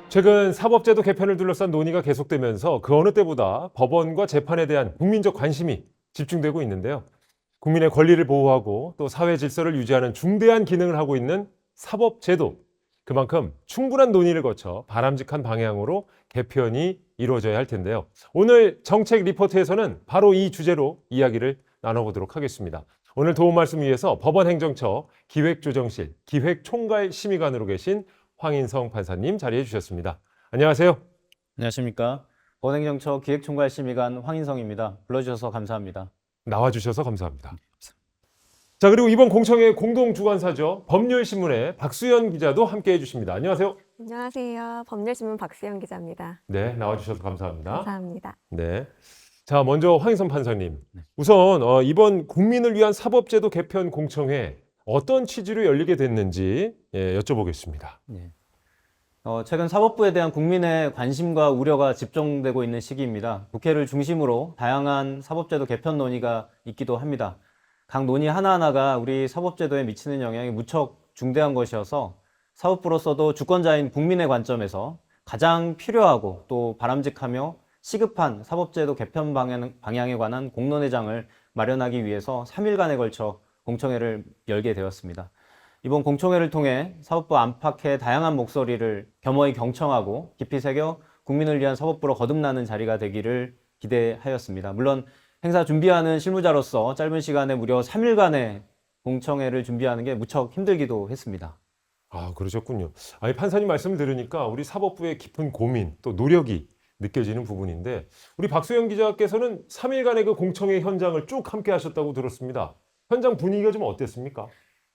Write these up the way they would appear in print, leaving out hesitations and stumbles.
최근 사법제도 개편을 둘러싼 논의가 계속되면서 그 어느 때보다 법원과 재판에 대한 국민적 관심이 집중되고 있는데요. 국민의 권리를 보호하고 또 사회 질서를 유지하는 중대한 기능을 하고 있는 사법제도. 그만큼 충분한 논의를 거쳐 바람직한 방향으로 개편이 이루어져야 할 텐데요. 오늘 정책 리포트에서는 바로 이 주제로 이야기를 나눠보도록 하겠습니다. 오늘 도움 말씀 위해서 법원행정처 기획조정실 기획총괄 심의관으로 계신 황인성 판사님 자리해 주셨습니다. 안녕하세요. 안녕하십니까. 법원행정처 기획총괄심의관 황인성입니다. 불러주셔서 감사합니다. 나와주셔서 감사합니다. 자, 그리고 이번 공청회 공동주관사죠. 법률신문의 박수연 기자도 함께해 주십니다. 안녕하세요. 안녕하세요. 법률신문 박수영 기자입니다. 네, 나와주셔서 감사합니다. 감사합니다. 네. 자, 먼저 황인성 판사님. 우선 이번 국민을 위한 사법제도 개편 공청회 어떤 취지로 열리게 됐는지 여쭤보겠습니다. 예. 최근 사법부에 대한 국민의 관심과 우려가 집중되고 있는 시기입니다. 국회를 중심으로 다양한 사법제도 개편 논의가 있기도 합니다. 각 논의 하나하나가 우리 사법제도에 미치는 영향이 무척 중대한 것이어서 사법부로서도 주권자인 국민의 관점에서 가장 필요하고 또 바람직하며 시급한 사법제도 개편 방향에 관한 공론회장을 마련하기 위해서 3일간에 걸쳐 공청회를 열게 되었습니다. 이번 공청회를 통해 사법부 안팎의 다양한 목소리를 겸허히 경청하고 깊이 새겨 국민을 위한 사법부로 거듭나는 자리가 되기를 기대하였습니다. 물론 행사 준비하는 실무자로서 짧은 시간에 무려 3일간의 공청회를 준비하는 게 무척 힘들기도 했습니다. 아, 그러셨군요. 아니, 판사님 말씀을 들으니까 우리 사법부의 깊은 고민 또 노력이 느껴지는 부분인데 우리 박수영 기자께서는 3일간의 그 공청회 현장을 쭉 함께 하셨다고 들었습니다. 현장 분위기가 좀 어땠습니까?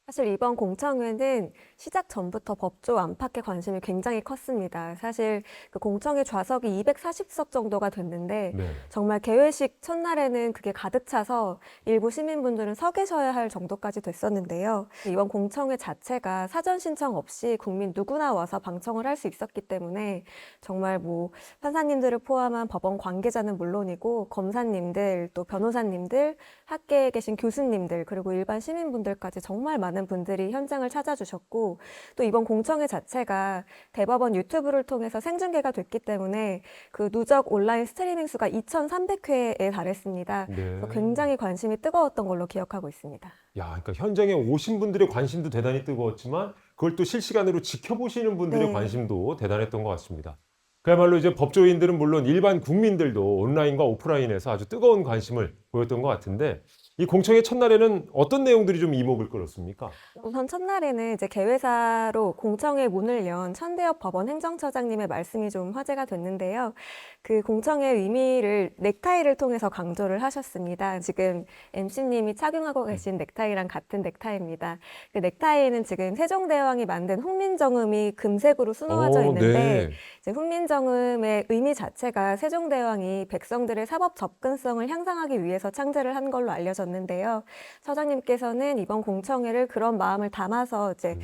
사실 이번 공청회는 시작 전부터 법조 안팎의 관심이 굉장히 컸습니다. 사실 그 공청회 좌석이 240석 정도가 됐는데 네. 정말 개회식 첫날에는 그게 가득 차서 일부 시민분들은 서 계셔야 할 정도까지 됐었는데요. 이번 공청회 자체가 사전 신청 없이 국민 누구나 와서 방청을 할 수 있었기 때문에 정말 뭐 판사님들을 포함한 법원 관계자는 물론이고 검사님들 또 변호사님들 학계에 계신 교수님들 그리고 일반 시민분들까지 정말 많은 분들이 현장을 찾아주셨고 또 이번 공청회 자체가 대법원 유튜브를 통해서 생중계가 됐기 때문에 그 누적 온라인 스트리밍 수가 2,300회에 달했습니다. 네. 그래서 굉장히 관심이 뜨거웠던 걸로 기억하고 있습니다. 야, 그러니까 현장에 오신 분들의 관심도 대단히 뜨거웠지만 그걸 또 실시간으로 지켜보시는 분들의 네. 관심도 대단했던 것 같습니다. 그야말로 이제 법조인들은 물론 일반 국민들도 온라인과 오프라인에서 아주 뜨거운 관심을 보였던 것 같은데 이 공청회 첫날에는 어떤 내용들이 좀 이목을 끌었습니까? 우선 첫날에는 이제 개회사로 공청회 문을 연 천대엽 법원 행정처장님의 말씀이 좀 화제가 됐는데요. 그 공청회 의미를 넥타이를 통해서 강조를 하셨습니다. 지금 MC님이 착용하고 계신 넥타이랑 같은 넥타이입니다. 그 넥타이에는 지금 세종대왕이 만든 훈민정음이 금색으로 수놓아져 있는데 이제 훈민정음의 의미 자체가 세종대왕이 백성들의 사법 접근성을 향상하기 위해서 창제를 한 걸로 알려졌는데요. 처장님께서는 이번 공청회를 그런 마음을 담아서 이제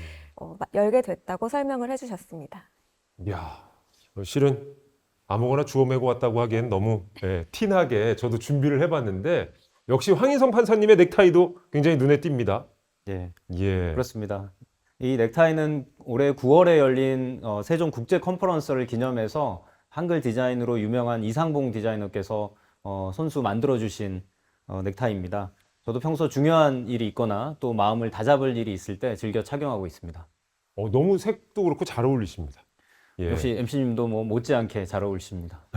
열게 됐다고 설명을 해주셨습니다. 이야, 실은 아무거나 주워 메고 왔다고 하기엔 너무 티나게 저도 준비를 해봤는데 역시 황인성 판사님의 넥타이도 굉장히 눈에 띕니다. 예, 예. 그렇습니다. 이 넥타이는 올해 9월에 열린 세종 국제 컨퍼런스를 기념해서 한글 디자인으로 유명한 이상봉 디자이너께서 손수 만들어주신 넥타이입니다. 저도 평소 중요한 일이 있거나 또 마음을 다잡을 일이 있을 때 즐겨 착용하고 있습니다. 너무 색도 그렇고 잘 어울리십니다. 예. 역시 MC님도 뭐 못지않게 잘 어울리십니다.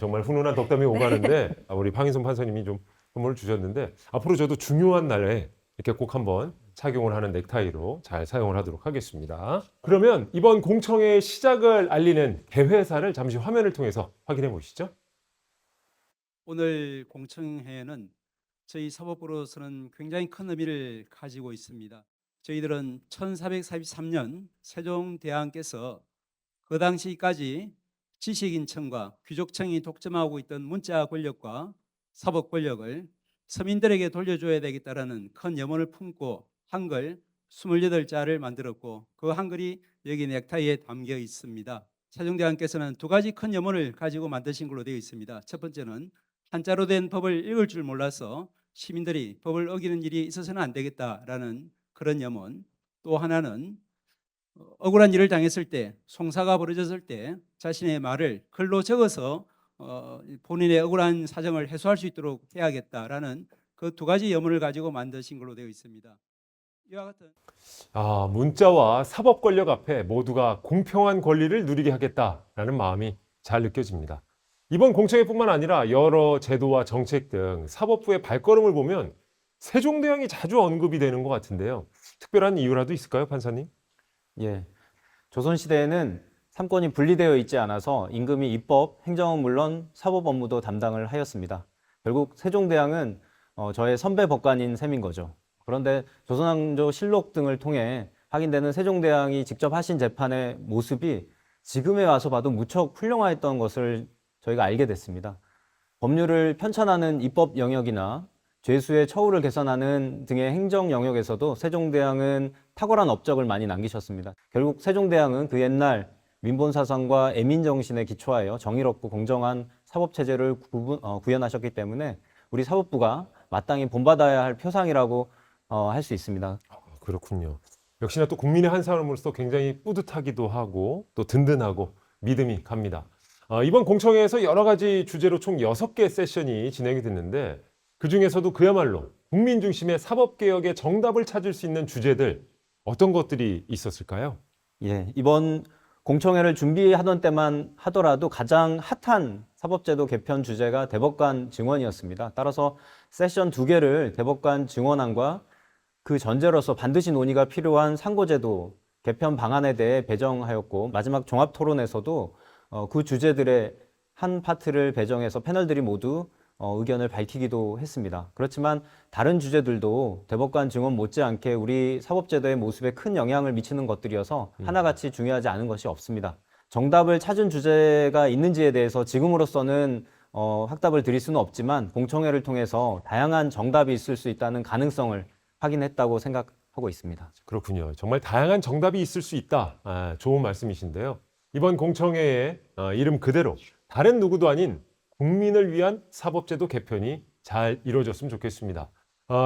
정말 훈훈한 덕담이 오가는데 우리 황인성 판사님이 좀 선물을 주셨는데 앞으로 저도 중요한 날에 이렇게 꼭 한번 착용을 하는 넥타이로 잘 사용을 하도록 하겠습니다. 그러면 이번 공청회의 시작을 알리는 개회사를 잠시 화면을 통해서 확인해 보시죠. 오늘 공청회는 저희 사법부로서는 굉장히 큰 의미를 가지고 있습니다. 저희들은 1443년 세종대왕께서 그 당시까지 지식인청과 귀족청이 독점하고 있던 문자 권력과 사법 권력을 서민들에게 돌려줘야 되겠다라는 큰 염원을 품고 한글 28자를 만들었고 그 한글이 여기 넥타이에 담겨 있습니다. 세종대왕께서는 두 가지 큰 염원을 가지고 만드신 걸로 되어 있습니다. 첫 번째는 한자로 된 법을 읽을 줄 몰라서 시민들이 법을 어기는 일이 있어서는 안 되겠다라는 그런 염원, 또 하나는 억울한 일을 당했을 때, 송사가 벌어졌을 때 자신의 말을 글로 적어서 본인의 억울한 사정을 해소할 수 있도록 해야겠다라는 그 두 가지 염원을 가지고 만드신 걸로 되어 있습니다. 이와 같은 문자와 사법 권력 앞에 모두가 공평한 권리를 누리게 하겠다라는 마음이 잘 느껴집니다. 이번 공청회뿐만 아니라 여러 제도와 정책 등 사법부의 발걸음을 보면 세종대왕이 자주 언급이 되는 것 같은데요. 특별한 이유라도 있을까요, 판사님? 예. 조선시대에는 삼권이 분리되어 있지 않아서 임금이 입법, 행정은 물론 사법 업무도 담당을 하였습니다. 결국 세종대왕은 저의 선배 법관인 셈인 거죠. 그런데 조선왕조 실록 등을 통해 확인되는 세종대왕이 직접 하신 재판의 모습이 지금에 와서 봐도 무척 훌륭하였던 것을 저희가 알게 됐습니다. 법률을 편찬하는 입법 영역이나 죄수의 처우를 개선하는 등의 행정 영역에서도 세종대왕은 탁월한 업적을 많이 남기셨습니다. 결국 세종대왕은 그 옛날 민본사상과 애민정신에 기초하여 정의롭고 공정한 사법체제를 구현하셨기 때문에 우리 사법부가 마땅히 본받아야 할 표상이라고 할 수 있습니다. 그렇군요. 역시나 또 국민의 한 사람으로서 굉장히 뿌듯하기도 하고 또 든든하고 믿음이 갑니다. 이번 공청회에서 여러 가지 주제로 총 6개 세션이 진행이 됐는데 그중에서도 그야말로 국민 중심의 사법개혁의 정답을 찾을 수 있는 주제들 어떤 것들이 있었을까요? 예, 이번 공청회를 준비하던 때만 하더라도 가장 핫한 사법제도 개편 주제가 대법관 증언이었습니다. 따라서 세션 2개를 대법관 증언안과 그 전제로서 반드시 논의가 필요한 상고제도 개편 방안에 대해 배정하였고 마지막 종합토론에서도 그 주제들의 한 파트를 배정해서 패널들이 모두 의견을 밝히기도 했습니다. 그렇지만 다른 주제들도 대법관 증언 못지않게 우리 사법제도의 모습에 큰 영향을 미치는 것들이어서 하나같이 중요하지 않은 것이 없습니다. 정답을 찾은 주제가 있는지에 대해서 지금으로서는 확답을 드릴 수는 없지만 공청회를 통해서 다양한 정답이 있을 수 있다는 가능성을 확인했다고 생각하고 있습니다. 그렇군요. 정말 다양한 정답이 있을 수 있다. 좋은 말씀이신데요. 이번 공청회에 이름 그대로 다른 누구도 아닌 국민을 위한 사법제도 개편이 잘 이루어졌으면 좋겠습니다.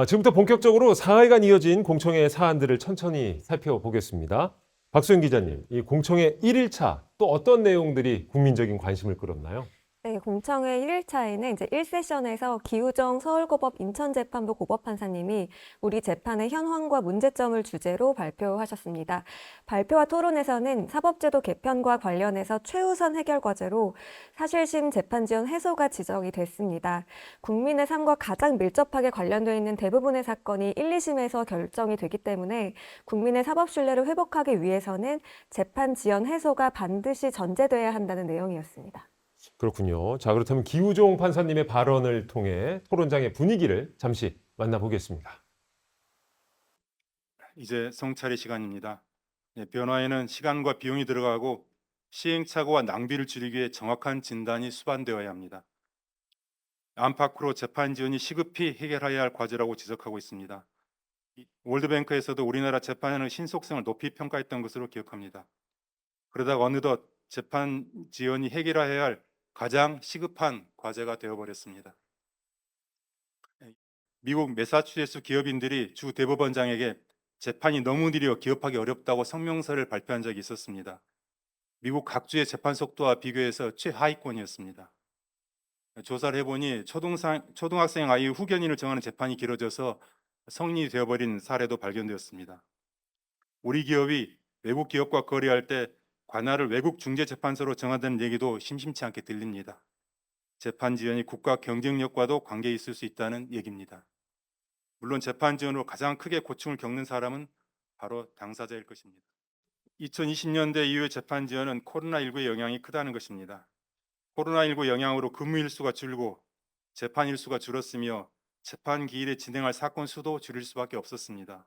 지금부터 본격적으로 4회간 이어진 공청회 사안들을 천천히 살펴보겠습니다. 박소영 기자님, 이 공청회 1일차 또 어떤 내용들이 국민적인 관심을 끌었나요? 네, 공청회 1일차에는 이제 1세션에서 기우정 서울고법 인천재판부 고법판사님이 우리 재판의 현황과 문제점을 주제로 발표하셨습니다. 발표와 토론에서는 사법제도 개편과 관련해서 최우선 해결 과제로 사실심 재판 지연 해소가 지적이 됐습니다. 국민의 삶과 가장 밀접하게 관련되어 있는 대부분의 사건이 1, 2심에서 결정이 되기 때문에 국민의 사법 신뢰를 회복하기 위해서는 재판 지연 해소가 반드시 전제돼야 한다는 내용이었습니다. 그렇군요. 자, 그렇다면 기우종 판사님의 발언을 통해 토론장의 분위기를 잠시 만나보겠습니다. 이제 성찰의 시간입니다. 변화에는 시간과 비용이 들어가고 시행착오와 낭비를 줄이기 위해 정확한 진단이 수반되어야 합니다. 안팎으로 재판 지연이 시급히 해결해야 할 과제라고 지적하고 있습니다. 월드뱅크에서도 우리나라 재판의 신속성을 높이 평가했던 것으로 기억합니다. 그러다가 어느덧 재판 지연이 해결해야 할 가장 시급한 과제가 되어버렸습니다. 미국 매사추세츠 기업인들이 주 대법원장에게 재판이 너무 느려 기업하기 어렵다고 성명서를 발표한 적이 있었습니다. 미국 각주의 재판 속도와 비교해서 최하위권이었습니다. 조사를 해보니 초등학생 아이 후견인을 정하는 재판이 길어져서 성인이 되어버린 사례도 발견되었습니다. 우리 기업이 외국 기업과 거래할 때 관할을 외국 중재재판소로 정한다는 얘기도 심심치 않게 들립니다. 재판 지연이 국가 경쟁력과도 관계 있을 수 있다는 얘기입니다. 물론 재판 지연으로 가장 크게 고충을 겪는 사람은 바로 당사자일 것입니다. 2020년대 이후의 재판 지연은 코로나19의 영향이 크다는 것입니다. 코로나19 영향으로 근무 일수가 줄고 재판 일수가 줄었으며 재판 기일에 진행할 사건 수도 줄일 수밖에 없었습니다.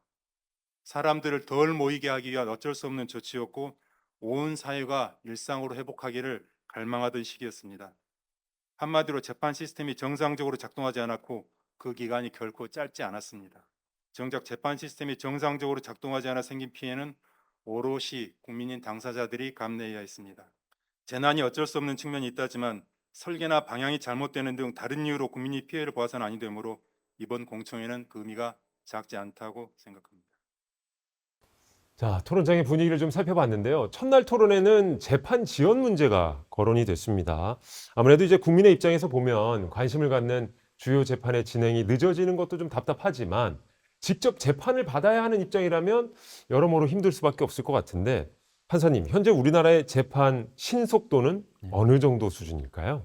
사람들을 덜 모이게 하기 위한 어쩔 수 없는 조치였고 온 사회가 일상으로 회복하기를 갈망하던 시기였습니다. 한마디로 재판 시스템이 정상적으로 작동하지 않았고 그 기간이 결코 짧지 않았습니다. 정작 재판 시스템이 정상적으로 작동하지 않아 생긴 피해는 오롯이 국민인 당사자들이 감내해야 했습니다. 재난이 어쩔 수 없는 측면이 있다지만 설계나 방향이 잘못되는 등 다른 이유로 국민이 피해를 보아서는 아니 되므로 이번 공청회는 그 의미가 작지 않다고 생각합니다. 자, 토론장의 분위기를 좀 살펴봤는데요. 첫날 토론에는 재판 지연 문제가 거론이 됐습니다. 아무래도 이제 국민의 입장에서 보면 관심을 갖는 주요 재판의 진행이 늦어지는 것도 좀 답답하지만 직접 재판을 받아야 하는 입장이라면 여러모로 힘들 수밖에 없을 것 같은데 판사님, 현재 우리나라의 재판 신속도는 어느 정도 수준일까요?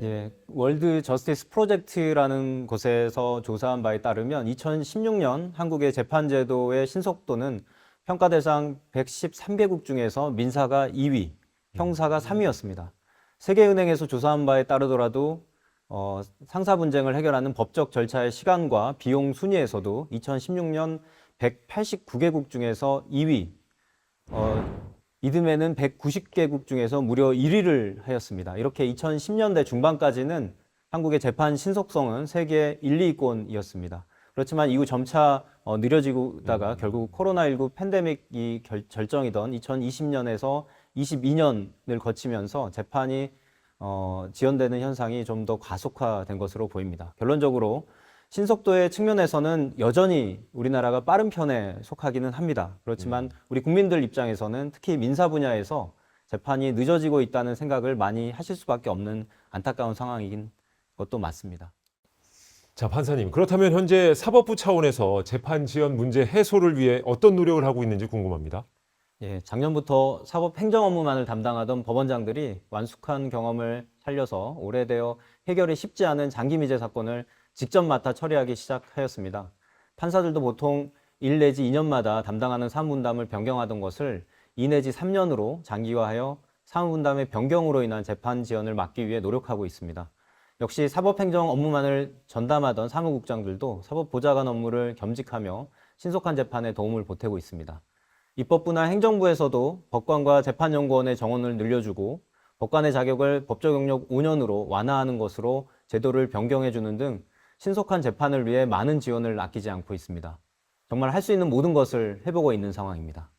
예, 월드 저스티스 프로젝트라는 곳에서 조사한 바에 따르면 2016년 한국의 재판 제도의 신속도는 평가 대상 113개국 중에서 민사가 2위, 형사가 3위였습니다. 세계은행에서 조사한 바에 따르더라도 상사 분쟁을 해결하는 법적 절차의 시간과 비용 순위에서도 2016년 189개국 중에서 2위, 이듬해는 190개국 중에서 무려 1위를 하였습니다. 이렇게 2010년대 중반까지는 한국의 재판 신속성은 세계 1, 2위권이었습니다. 그렇지만 이후 점차 느려지다가 결국 코로나19 팬데믹이 절정이던 2020년에서 22년을 거치면서 재판이 지연되는 현상이 좀 더 가속화된 것으로 보입니다. 결론적으로 신속도의 측면에서는 여전히 우리나라가 빠른 편에 속하기는 합니다. 그렇지만 우리 국민들 입장에서는 특히 민사 분야에서 재판이 늦어지고 있다는 생각을 많이 하실 수밖에 없는 안타까운 상황인 것도 맞습니다. 자, 판사님, 그렇다면 현재 사법부 차원에서 재판 지연 문제 해소를 위해 어떤 노력을 하고 있는지 궁금합니다. 예, 작년부터 사법 행정 업무만을 담당하던 법원장들이 완숙한 경험을 살려서 오래되어 해결이 쉽지 않은 장기 미제 사건을 직접 맡아 처리하기 시작하였습니다. 판사들도 보통 1 내지 2년마다 담당하는 사무분담을 변경하던 것을 2 내지 3년으로 장기화하여 사무분담의 변경으로 인한 재판 지연을 막기 위해 노력하고 있습니다. 역시 사법행정 업무만을 전담하던 사무국장들도 사법보좌관 업무를 겸직하며 신속한 재판에 도움을 보태고 있습니다. 입법부나 행정부에서도 법관과 재판연구원의 정원을 늘려주고 법관의 자격을 법적 영역 5년으로 완화하는 것으로 제도를 변경해주는 등 신속한 재판을 위해 많은 지원을 아끼지 않고 있습니다. 정말 할 수 있는 모든 것을 해보고 있는 상황입니다.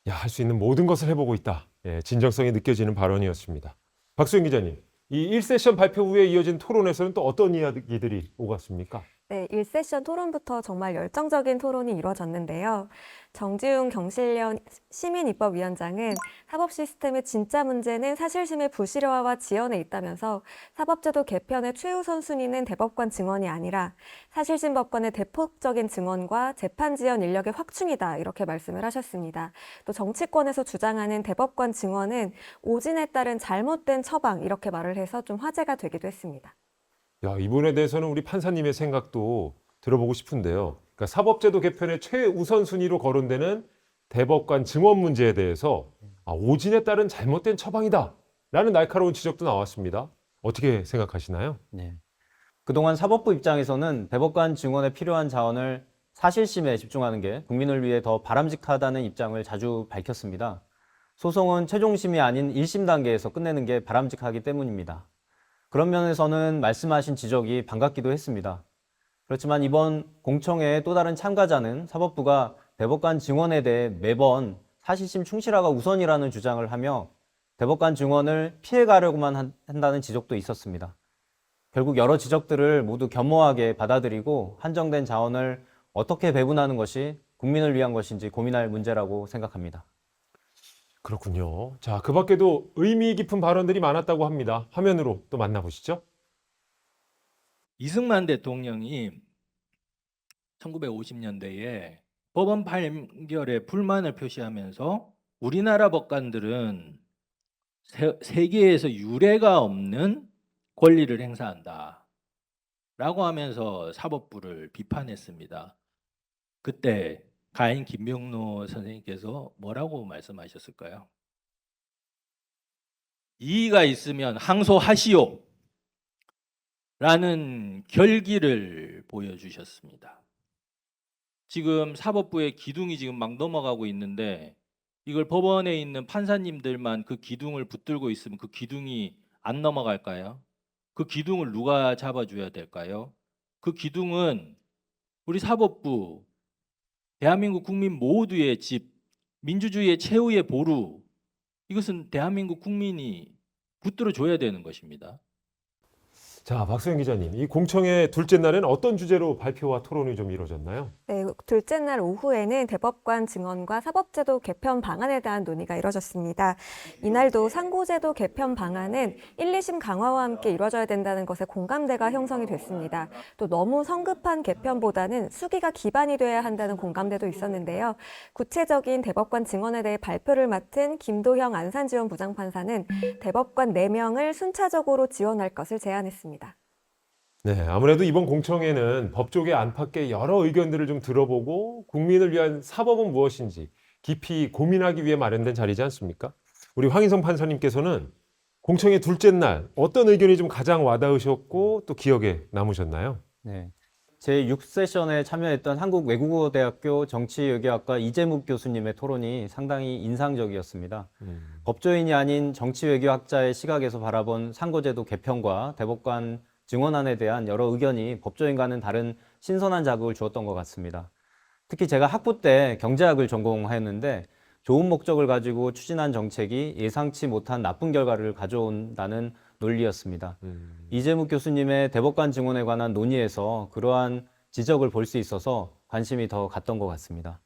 야, 할 수 있는 모든 것을 해보고 있다. 예, 진정성이 느껴지는 발언이었습니다. 박수영 기자님, 이 1세션 발표 후에 이어진 토론에서는 또 어떤 이야기들이 오갔습니까? 네, 1세션 토론부터 정말 열정적인 토론이 이루어졌는데요. 정지웅 경실련 시민입법위원장은 사법 시스템의 진짜 문제는 사실심의 불실화와 지연에 있다면서 사법제도 개편의 최우선 순위는 대법관 증언이 아니라 사실심 법관의 대폭적인 증언과 재판 지연 인력의 확충이다 이렇게 말씀을 하셨습니다. 또 정치권에서 주장하는 대법관 증언은 오진에 따른 잘못된 처방 이렇게 말을 해서 좀 화제가 되기도 했습니다. 야, 이 부분에 대해서는 우리 판사님의 생각도 들어보고 싶은데요. 그러니까 사법제도 개편의 최우선 순위로 거론되는 대법관 증언 문제에 대해서 오진에 따른 잘못된 처방이다라는 날카로운 지적도 나왔습니다. 어떻게 생각하시나요? 네. 그동안 사법부 입장에서는 대법관 증언에 필요한 자원을 사실심에 집중하는 게 국민을 위해 더 바람직하다는 입장을 자주 밝혔습니다. 소송은 최종심이 아닌 1심 단계에서 끝내는 게 바람직하기 때문입니다. 그런 면에서는 말씀하신 지적이 반갑기도 했습니다. 그렇지만 이번 공청회의 또 다른 참가자는 사법부가 대법관 증언에 대해 매번 사실심 충실화가 우선이라는 주장을 하며 대법관 증언을 피해가려고만 한다는 지적도 있었습니다. 결국 여러 지적들을 모두 겸허하게 받아들이고 한정된 자원을 어떻게 배분하는 것이 국민을 위한 것인지 고민할 문제라고 생각합니다. 그렇군요. 자, 그 밖에도 의미 깊은 발언들이 많았다고 합니다. 화면으로 또 만나보시죠. 이승만 대통령이 1950년대에 법원 판결에 불만을 표시하면서 우리나라 법관들은 세계에서 유례가 없는 권리를 행사한다 라고 하면서 사법부를 비판했습니다. 그때 가인 김병로 선생님께서 뭐라고 말씀하셨을까요? 이의가 있으면 항소하시오 라는 결기를 보여주셨습니다. 지금 사법부의 기둥이 지금 막 넘어가고 있는데 이걸 법원에 있는 판사님들만 그 기둥을 붙들고 있으면 그 기둥이 안 넘어갈까요? 그 기둥을 누가 잡아줘야 될까요? 그 기둥은 우리 사법부, 대한민국 국민 모두의 집, 민주주의의 최후의 보루, 이것은 대한민국 국민이 붙들어 줘야 되는 것입니다. 자, 박소영 기자님, 이 공청회 둘째 날에는 어떤 주제로 발표와 토론이 좀 이루어졌나요? 네, 둘째 날 오후에는 대법관 증언과 사법제도 개편 방안에 대한 논의가 이뤄졌습니다. 이날도 상고제도 개편 방안은 1, 2심 강화와 함께 이루어져야 된다는 것에 공감대가 형성이 됐습니다. 또 너무 성급한 개편보다는 수기가 기반이 돼야 한다는 공감대도 있었는데요. 구체적인 대법관 증언에 대해 발표를 맡은 김도형 안산지원 부장판사는 대법관 4명을 순차적으로 지원할 것을 제안했습니다. 네, 아무래도 이번 공청회는 법조계 안팎의 여러 의견들을 좀 들어보고 국민을 위한 사법은 무엇인지 깊이 고민하기 위해 마련된 자리지 않습니까? 우리 황인성 판사님께서는 공청회 둘째 날 어떤 의견이 좀 가장 와닿으셨고 또 기억에 남으셨나요? 네. 제6세션에 참여했던 한국외국어대학교 정치외교학과 이재묵 교수님의 토론이 상당히 인상적이었습니다. 법조인이 아닌 정치외교학자의 시각에서 바라본 상고제도 개편과 대법관 증언안에 대한 여러 의견이 법조인과는 다른 신선한 자극을 주었던 것 같습니다. 특히 제가 학부 때 경제학을 전공하였는데 좋은 목적을 가지고 추진한 정책이 예상치 못한 나쁜 결과를 가져온다는 논리였습니다. 이재묵 교수님의 대법관 증언에 관한 논의에서 그러한 지적을 볼 수 있어서 관심이 더 갔던 것 같습니다.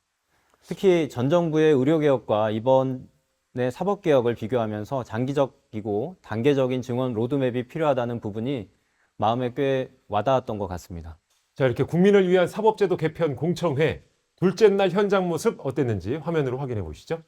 특히 전 정부의 의료개혁과 이번의 사법개혁을 비교하면서 장기적이고 단계적인 증언 로드맵이 필요하다는 부분이 마음에 꽤 와닿았던 것 같습니다. 자, 이렇게 국민을 위한 사법제도 개편 공청회 둘째 날 현장 모습 어땠는지 화면으로 확인해 보시죠.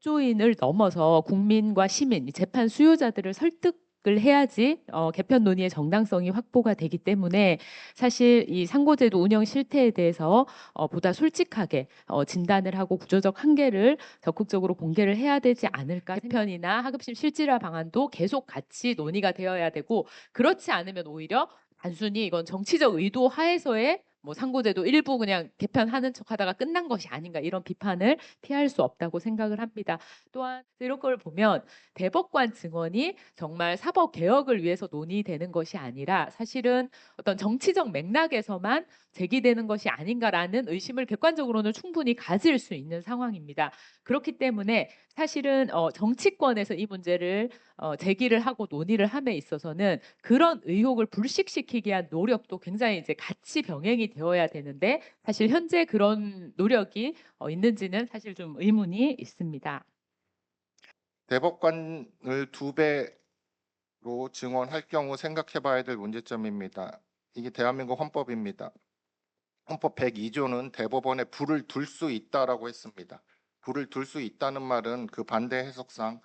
법조인을 넘어서 국민과 시민, 이 재판 수요자들을 설득을 해야지 개편 논의의 정당성이 확보가 되기 때문에 사실 이 상고제도 운영 실태에 대해서 보다 솔직하게 진단을 하고 구조적 한계를 적극적으로 공개를 해야 되지 않을까. 개편이나 하급심 실질화 방안도 계속 같이 논의가 되어야 되고, 그렇지 않으면 오히려 단순히 이건 정치적 의도 하에서의 뭐 상고제도 일부 그냥 개편하는 척하다가 끝난 것이 아닌가, 이런 비판을 피할 수 없다고 생각을 합니다. 또한 이런 걸 보면 대법관 증언이 정말 사법 개혁을 위해서 논의되는 것이 아니라 사실은 어떤 정치적 맥락에서만 제기되는 것이 아닌가라는 의심을 객관적으로는 충분히 가질 수 있는 상황입니다. 그렇기 때문에 사실은 정치권에서 이 문제를 제기를 하고 논의를 함에 있어서는 그런 의혹을 불식시키기 위한 노력도 굉장히 이제 같이 병행이 되어야 되는데, 사실 현재 그런 노력이 있는지는 사실 좀 의문이 있습니다. 대법관을 2배로 증원할 경우 생각해 봐야 될 문제점입니다. 이게 대한민국 헌법입니다. 헌법 102조는 대법원에 불을 둘 수 있다라고 했습니다. 불을 둘 수 있다는 말은 그 반대 해석상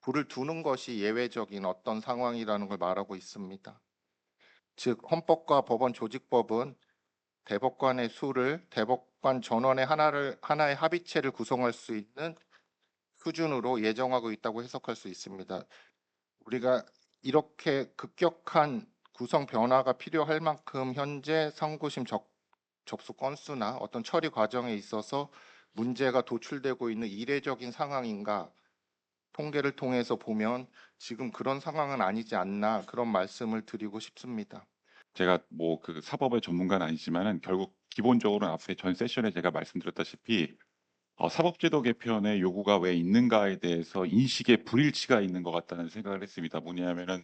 불을 두는 것이 예외적인 어떤 상황이라는 걸 말하고 있습니다. 즉 헌법과 법원 조직법은 대법관의 수를 대법관 전원의 하나의 합의체를 구성할 수 있는 수준으로 예정하고 있다고 해석할 수 있습니다. 우리가 이렇게 급격한 구성 변화가 필요할 만큼 현재 상고심 접수 건수나 어떤 처리 과정에 있어서 문제가 도출되고 있는 이례적인 상황인가, 통계를 통해서 보면 지금 그런 상황은 아니지 않나, 그런 말씀을 드리고 싶습니다. 제가 뭐 그 사법의 전문가는 아니지만은 결국 기본적으로 앞에 전 세션에 제가 말씀드렸다시피 사법제도 개편의 요구가 왜 있는가에 대해서 인식의 불일치가 있는 것 같다는 생각을 했습니다. 뭐냐면은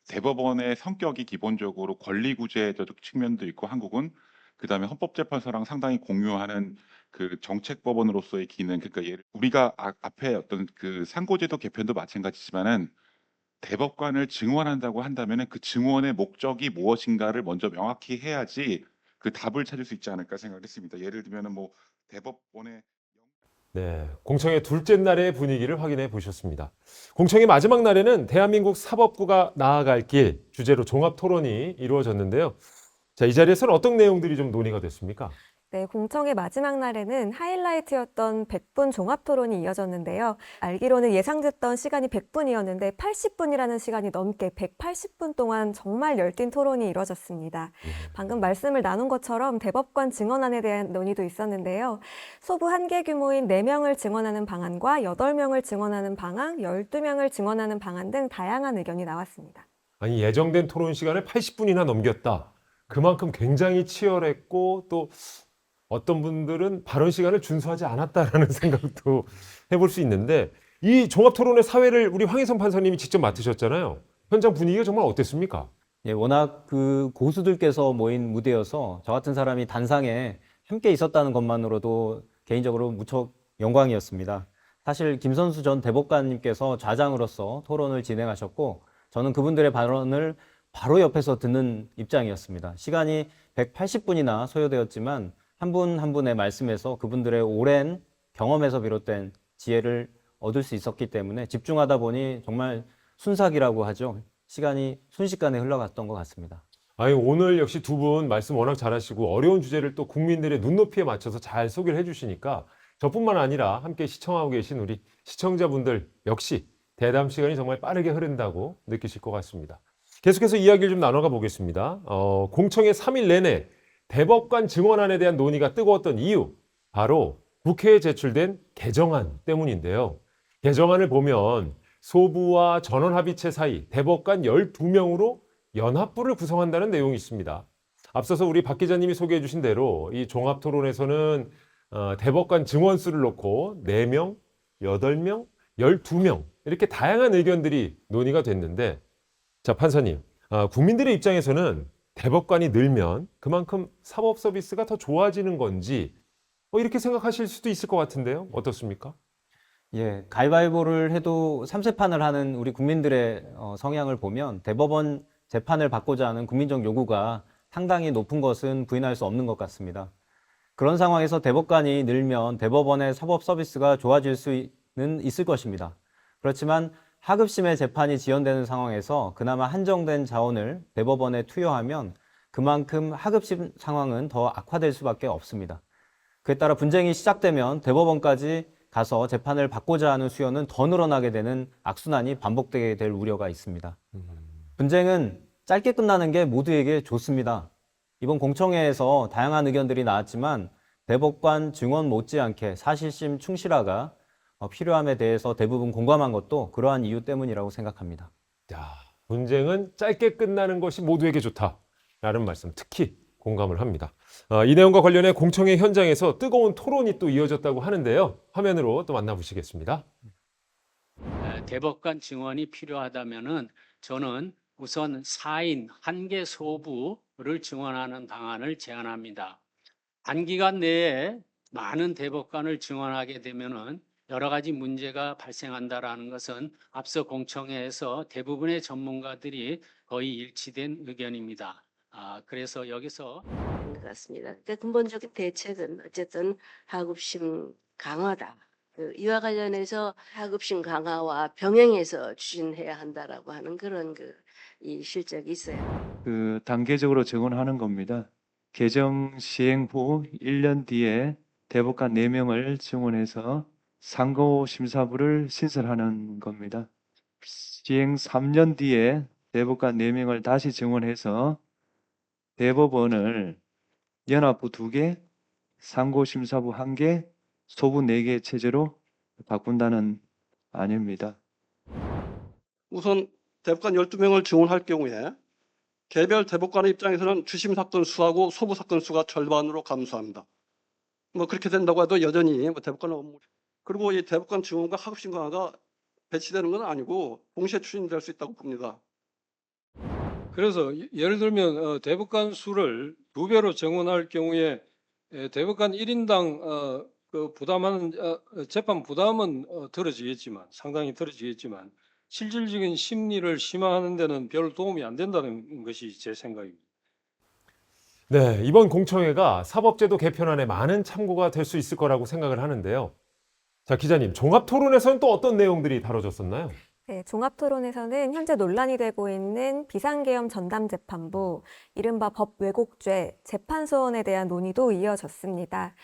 대법원의 성격이 기본적으로 권리구제적 측면도 있고, 한국은 그다음에 헌법재판소랑 상당히 공유하는 그 정책법원으로서의 기능, 그러니까 우리가 앞에 어떤 그 상고제도 개편도 마찬가지지만은 대법관을 증원한다고 한다면은 그 증원의 목적이 무엇인가를 먼저 명확히 해야지 그 답을 찾을 수 있지 않을까 생각을 했습니다. 예를 들면은 뭐 대법원의 네, 공청회 둘째 날의 분위기를 확인해 보셨습니다. 공청회 마지막 날에는 대한민국 사법부가 나아갈 길 주제로 종합 토론이 이루어졌는데요. 자, 이 자리에서는 어떤 내용들이 좀 논의가 됐습니까? 네, 공청회 마지막 날에는 하이라이트였던 100분 종합 토론이 이어졌는데요. 알기로는 예상됐던 시간이 100분이었는데 80분이라는 시간이 넘게 180분 동안 정말 열띤 토론이 이루어졌습니다. 방금 말씀을 나눈 것처럼 대법관 증언안에 대한 논의도 있었는데요. 소부 한계 규모인 4명을 증언하는 방안과 8명을 증언하는 방안, 12명을 증언하는 방안 등 다양한 의견이 나왔습니다. 아니, 예정된 토론 시간을 80분이나 넘겼다. 그만큼 굉장히 치열했고, 또 어떤 분들은 발언 시간을 준수하지 않았다라는 생각도 해볼 수 있는데, 이 종합 토론의 사회를 우리 황희성 판사님이 직접 맡으셨잖아요. 현장 분위기가 정말 어땠습니까? 예, 워낙 그 고수들께서 모인 무대여서 저 같은 사람이 단상에 함께 있었다는 것만으로도 개인적으로 무척 영광이었습니다. 사실 김선수 전 대법관님께서 좌장으로서 토론을 진행하셨고 저는 그분들의 발언을 바로 옆에서 듣는 입장이었습니다. 시간이 180분이나 소요되었지만 한 분 한 분의 말씀에서 그분들의 오랜 경험에서 비롯된 지혜를 얻을 수 있었기 때문에 집중하다 보니 정말 순삭이라고 하죠. 시간이 순식간에 흘러갔던 것 같습니다. 아니, 오늘 역시 두 분 말씀 워낙 잘하시고 어려운 주제를 또 국민들의 눈높이에 맞춰서 잘 소개를 해주시니까 저뿐만 아니라 함께 시청하고 계신 우리 시청자분들 역시 대담 시간이 정말 빠르게 흐른다고 느끼실 것 같습니다. 계속해서 이야기를 좀 나눠가 보겠습니다. 공청회 3일 내내 대법관 증언안에 대한 논의가 뜨거웠던 이유, 바로 국회에 제출된 개정안 때문인데요. 개정안을 보면 소부와 전원합의체 사이 대법관 12명으로 연합부를 구성한다는 내용이 있습니다. 앞서서 우리 박 기자님이 소개해 주신 대로 이 종합토론에서는 대법관 증언수를 놓고 4명, 8명, 12명 이렇게 다양한 의견들이 논의가 됐는데, 자, 판사님, 국민들의 입장에서는 대법관이 늘면 그만큼 사법 서비스가 더 좋아지는 건지 이렇게 생각하실 수도 있을 것 같은데요. 어떻습니까? 예, 가위바위보를 해도 3세판을 하는 우리 국민들의 성향을 보면 대법원 재판을 받고자 하는 국민적 요구가 상당히 높은 것은 부인할 수 없는 것 같습니다. 그런 상황에서 대법관이 늘면 대법원의 사법 서비스가 좋아질 수는 있을 것입니다. 그렇지만 하급심의 재판이 지연되는 상황에서 그나마 한정된 자원을 대법원에 투여하면 그만큼 하급심 상황은 더 악화될 수밖에 없습니다. 그에 따라 분쟁이 시작되면 대법원까지 가서 재판을 받고자 하는 수요는 더 늘어나게 되는 악순환이 반복되게 될 우려가 있습니다. 분쟁은 짧게 끝나는 게 모두에게 좋습니다. 이번 공청회에서 다양한 의견들이 나왔지만 대법관 증언 못지않게 사실심 충실화가 필요함에 대해서 대부분 공감한 것도 그러한 이유 때문이라고 생각합니다. 자, 분쟁은 짧게 끝나는 것이 모두에게 좋다라는 말씀 특히 공감을 합니다. 이 내용과 관련해 공청회 현장에서 뜨거운 토론이 또 이어졌다고 하는데요. 화면으로 또 만나보시겠습니다. 대법관 증언이 필요하다면은 저는 우선 4인 1개 소부를 증언하는 방안을 제안합니다. 단기간 내에 많은 대법관을 증언하게 되면은 여러 가지 문제가 발생한다라는 것은 앞서 공청회에서 대부분의 전문가들이 거의 일치된 의견입니다. 그래서 여기서 것 같습니다. 그러니까 근본적인 대책은 어쨌든 하급심 강화다. 이와 관련해서 하급심 강화와 병행해서 추진해야 한다라고 하는 그런 이 실적이 있어요. 단계적으로 증언하는 겁니다. 개정 시행 후 1년 뒤에 대법관 4명을 증언해서 상고심사부를 신설하는 겁니다. 시행 3년 뒤에 대법관 4명을 다시 증언해서 대법원을 연합부 2개, 상고심사부 1개, 소부 4개 체제로 바꾼다는 안입니다. 우선 대법관 12명을 증언할 경우에 개별 대법관의 입장에서는 주심 사건 수하고 소부 사건 수가 절반으로 감소합니다. 그렇게 된다고 해도 여전히 대법관 업무, 그리고 이 대법관 증언과 하급심 강화가 배치되는 건 아니고 동시에 추진될 수 있다고 봅니다. 그래서 예를 들면 대법관 수를 2배로 증원할 경우에 대법관 1인당 부담하는 재판 부담은 덜어지겠지만 상당히 덜어지겠지만 실질적인 심리를 심화하는 데는 별 도움이 안 된다는 것이 제 생각입니다. 네, 이번 공청회가 사법제도 개편안에 많은 참고가 될 수 있을 거라고 생각을 하는데요. 자, 기자님, 종합토론에서는 또 어떤 내용들이 다뤄졌었나요? 네, 종합토론에서는 현재 논란이 되고 있는 비상계엄 전담재판부, 이른바 법 왜곡죄, 재판소원에 대한 논의도 이어졌습니다.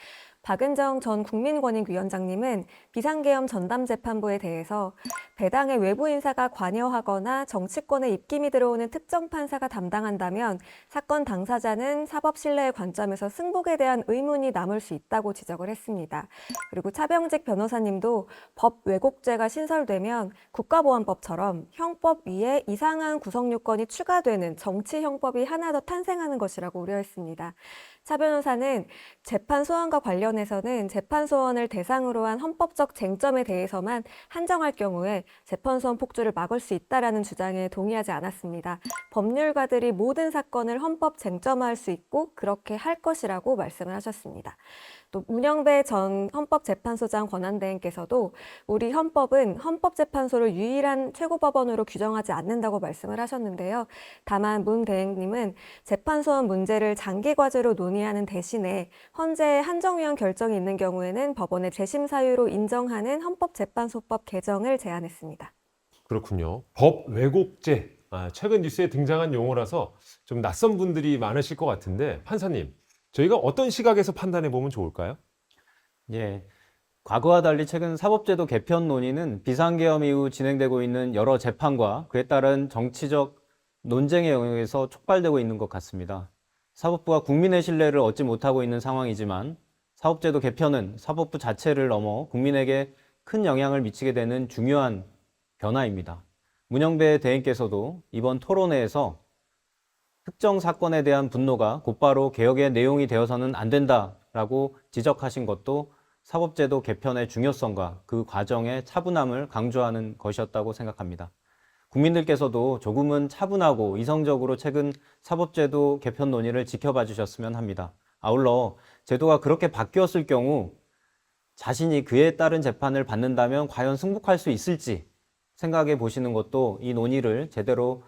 박은정 전 국민권익위원장님은 비상계엄 전담재판부에 대해서 배당의 외부 인사가 관여하거나 정치권에 입김이 들어오는 특정 판사가 담당한다면 사건 당사자는 사법 신뢰의 관점에서 승복에 대한 의문이 남을 수 있다고 지적을 했습니다. 그리고 차병직 변호사님도 법 왜곡죄가 신설되면 국가보안법처럼 형법 위에 이상한 구성 요건이 추가되는 정치 형법이 하나 더 탄생하는 것이라고 우려했습니다. 차 변호사는 재판 소원과 관련해서는 재판 소원을 대상으로 한 헌법적 쟁점에 대해서만 한정할 경우에 재판 소원 폭주를 막을 수 있다라는 주장에 동의하지 않았습니다. 법률가들이 모든 사건을 헌법 쟁점화할 수 있고 그렇게 할 것이라고 말씀을 하셨습니다. 또 문영배 전 헌법재판소장 권한대행께서도 우리 헌법은 헌법재판소를 유일한 최고법원으로 규정하지 않는다고 말씀을 하셨는데요. 다만 문 대행님은 재판소원 문제를 장기 과제로 논의하는 대신에 헌재 한정위원 결정이 있는 경우에는 법원의 재심 사유로 인정하는 헌법재판소법 개정을 제안했습니다. 그렇군요. 법 왜곡죄. 최근 뉴스에 등장한 용어라서 좀 낯선 분들이 많으실 것 같은데 판사님, 저희가 어떤 시각에서 판단해 보면 좋을까요? 예. 과거와 달리 최근 사법제도 개편 논의는 비상계엄 이후 진행되고 있는 여러 재판과 그에 따른 정치적 논쟁의 영역에서 촉발되고 있는 것 같습니다. 사법부가 국민의 신뢰를 얻지 못하고 있는 상황이지만 사법제도 개편은 사법부 자체를 넘어 국민에게 큰 영향을 미치게 되는 중요한 변화입니다. 문영배 대행께서도 이번 토론회에서 특정 사건에 대한 분노가 곧바로 개혁의 내용이 되어서는 안 된다라고 지적하신 것도 사법제도 개편의 중요성과 그 과정의 차분함을 강조하는 것이었다고 생각합니다. 국민들께서도 조금은 차분하고 이성적으로 최근 사법제도 개편 논의를 지켜봐 주셨으면 합니다. 아울러 제도가 그렇게 바뀌었을 경우 자신이 그에 따른 재판을 받는다면 과연 승복할 수 있을지 생각해 보시는 것도 이 논의를 제대로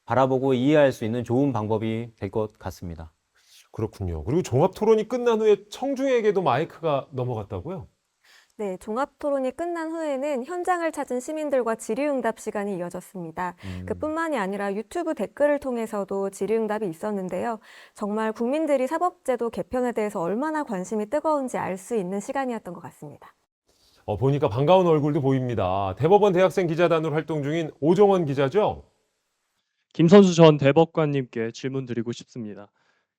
바라보고 이해할 수 있는 좋은 방법이 될 것 같습니다. 그렇군요. 그리고 종합 토론이 끝난 후에 청중에게도 마이크가 넘어갔다고요? 네, 종합토론이 끝난 후에는 현장을 찾은 시민들과 질의응답 시간이 이어졌습니다. 그뿐만이 아니라 유튜브 댓글을 통해서도 질의응답이 있었는데요. 정말 국민들이 사법제도 개편에 대해서 얼마나 관심이 뜨거운지 알 수 있는 시간이었던 것 같습니다. 보니까 반가운 얼굴도 보입니다. 대법원 대학생 기자단으로 활동 중인 오정원 기자죠? 김선수 전 대법관님께 질문 드리고 싶습니다.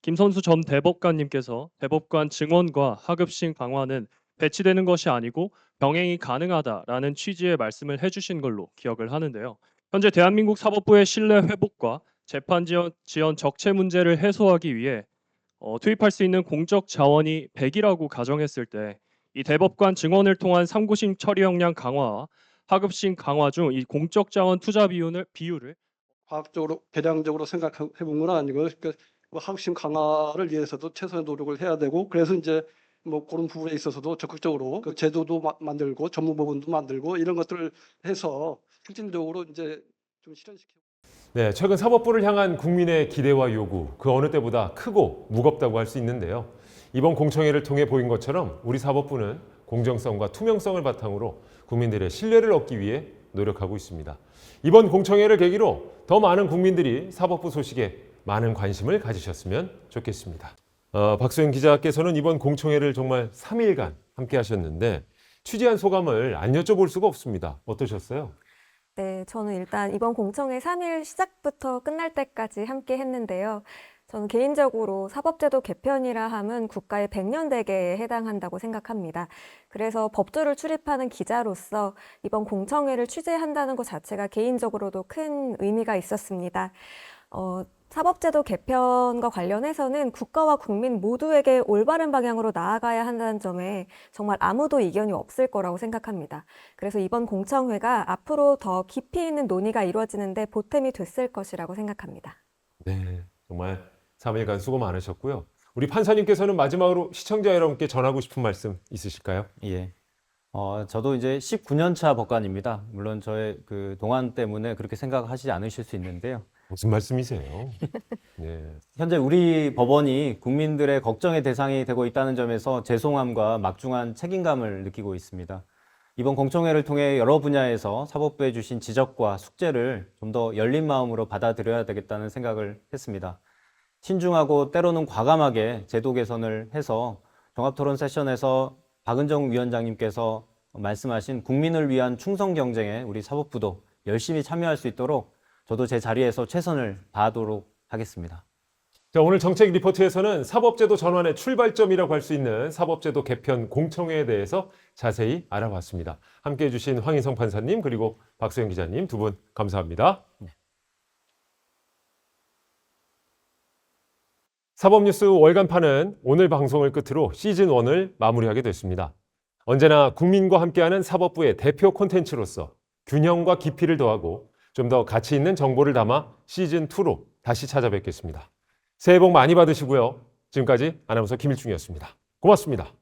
김선수 전 대법관님께서 대법관 증원과 하급심 강화는 배치되는 것이 아니고 병행이 가능하다라는 취지의 말씀을 해주신 걸로 기억을 하는데요. 현재 대한민국 사법부의 신뢰 회복과 재판 지연 적체 문제를 해소하기 위해 투입할 수 있는 공적 자원이 100이라고 가정했을 때 이 대법관 증원을 통한 상고심 처리 역량 강화와 하급심 강화 중 이 공적 자원 투자 비율을 과학적으로 계량적으로 생각해 본 건 아니고 그러니까 하급심 강화를 위해서도 최선의 노력을 해야 되고 그래서 이제 뭐 그런 부분에 있어서도 적극적으로 그 제도도 만들고 전문법원도 만들고 이런 것들을 해서 실질적으로 이제 좀 실현시키고. 네, 최근 사법부를 향한 국민의 기대와 요구, 그 어느 때보다 크고 무겁다고 할 수 있는데요. 이번 공청회를 통해 보인 것처럼 우리 사법부는 공정성과 투명성을 바탕으로 국민들의 신뢰를 얻기 위해 노력하고 있습니다. 이번 공청회를 계기로 더 많은 국민들이 사법부 소식에 많은 관심을 가지셨으면 좋겠습니다. 박소영 기자께서는 이번 공청회를 정말 3일간 함께 하셨는데 취재한 소감을 안 여쭤볼 수가 없습니다. 어떠셨어요? 네, 저는 일단 이번 공청회 3일 시작부터 끝날 때까지 함께 했는데요. 저는 개인적으로 사법제도 개편이라 함은 국가의 100년 대계에 해당한다고 생각합니다. 그래서 법조를 출입하는 기자로서 이번 공청회를 취재한다는 것 자체가 개인적으로도 큰 의미가 있었습니다. 사법제도 개편과 관련해서는 국가와 국민 모두에게 올바른 방향으로 나아가야 한다는 점에 정말 아무도 이견이 없을 거라고 생각합니다. 그래서 이번 공청회가 앞으로 더 깊이 있는 논의가 이루어지는데 보탬이 됐을 것이라고 생각합니다. 네, 정말 3일간 수고 많으셨고요. 우리 판사님께서는 마지막으로 시청자 여러분께 전하고 싶은 말씀 있으실까요? 예. 저도 이제 19년 차 법관입니다. 물론 저의 그 동안 때문에 그렇게 생각하시지 않으실 수 있는데요. 무슨 말씀이세요? 네. 현재 우리 법원이 국민들의 걱정의 대상이 되고 있다는 점에서 죄송함과 막중한 책임감을 느끼고 있습니다. 이번 공청회를 통해 여러 분야에서 사법부에 주신 지적과 숙제를 좀 더 열린 마음으로 받아들여야 되겠다는 생각을 했습니다. 신중하고 때로는 과감하게 제도 개선을 해서 종합토론 세션에서 박은정 위원장님께서 말씀하신 국민을 위한 충성 경쟁에 우리 사법부도 열심히 참여할 수 있도록 저도 제 자리에서 최선을 다하도록 하겠습니다. 자, 오늘 정책 리포트에서는 사법제도 전환의 출발점이라고 할 수 있는 사법제도 개편 공청회에 대해서 자세히 알아봤습니다. 함께해 주신 황인성 판사님 그리고 박소영 기자님 두 분 감사합니다. 네. 사법뉴스 월간판은 오늘 방송을 끝으로 시즌1을 마무리하게 됐습니다. 언제나 국민과 함께하는 사법부의 대표 콘텐츠로서 균형과 깊이를 더하고 좀 더 가치 있는 정보를 담아 시즌2로 다시 찾아뵙겠습니다. 새해 복 많이 받으시고요. 지금까지 아나운서 김일중이었습니다. 고맙습니다.